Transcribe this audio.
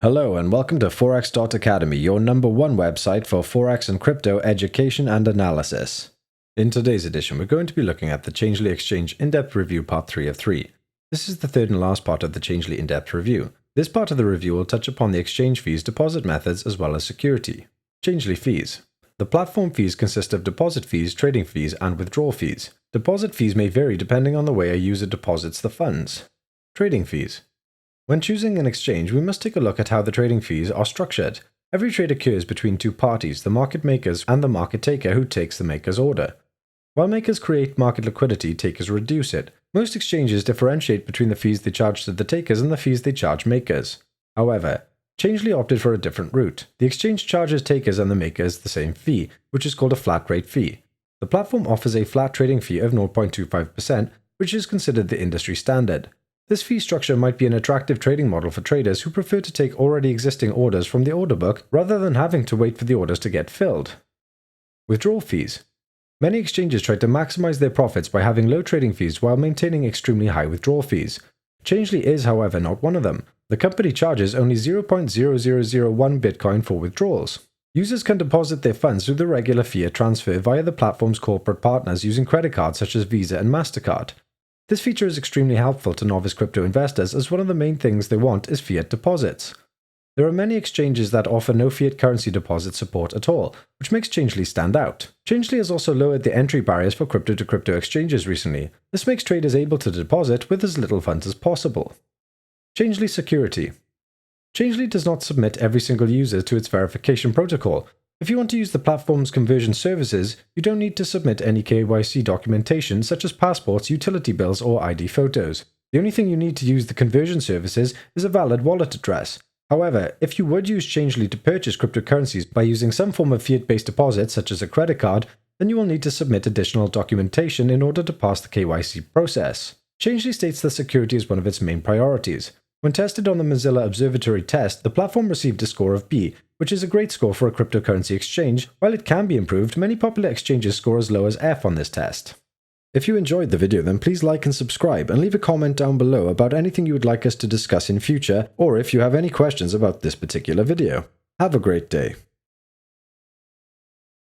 Hello and welcome to Forex.Academy, your #1 website for Forex and crypto education and analysis. In today's edition, we're going to be looking at the Changelly Exchange In-Depth Review Part 3 of 3. This is the third and last part of the Changelly In-Depth Review. This part of the review will touch upon the exchange fees, deposit methods, as well as security. Changelly fees. The platform fees consist of deposit fees, trading fees, and withdrawal fees. Deposit fees may vary depending on the way a user deposits the funds. Trading fees. When choosing an exchange, we must take a look at how the trading fees are structured. Every trade occurs between two parties, the market makers and the market taker who takes the maker's order. While makers create market liquidity, takers reduce it. Most exchanges differentiate between the fees they charge to the takers and the fees they charge makers. However, Changelly opted for a different route. The exchange charges takers and the makers the same fee, which is called a flat rate fee. The platform offers a flat trading fee of 0.25%, which is considered the industry standard. This fee structure might be an attractive trading model for traders who prefer to take already existing orders from the order book rather than having to wait for the orders to get filled. Withdrawal fees. Many exchanges try to maximize their profits by having low trading fees while maintaining extremely high withdrawal fees. Changelly is, however, not one of them. The company charges only 0.0001 Bitcoin for withdrawals. Users can deposit their funds through the regular fiat transfer via the platform's corporate partners using credit cards such as Visa and MasterCard. This feature is extremely helpful to novice crypto investors as one of the main things they want is fiat deposits. There are many exchanges that offer no fiat currency deposit support at all, which makes Changelly stand out. Changelly has also lowered the entry barriers for crypto-to-crypto exchanges recently. This makes traders able to deposit with as little funds as possible. Changelly security. Changelly does not submit every single user to its verification protocol. If you want to use the platform's conversion services, you don't need to submit any KYC documentation such as passports, utility bills, or ID photos. The only thing you need to use the conversion services is a valid wallet address. However, if you would use Changelly to purchase cryptocurrencies by using some form of fiat-based deposit such as a credit card, then you will need to submit additional documentation in order to pass the KYC process. Changelly states that security is one of its main priorities. When tested on the Mozilla Observatory test, the platform received a score of B, which is a great score for a cryptocurrency exchange. While it can be improved, many popular exchanges score as low as F on this test. If you enjoyed the video, then please like and subscribe and leave a comment down below about anything you would like us to discuss in future, or if you have any questions about this particular video. Have a great day.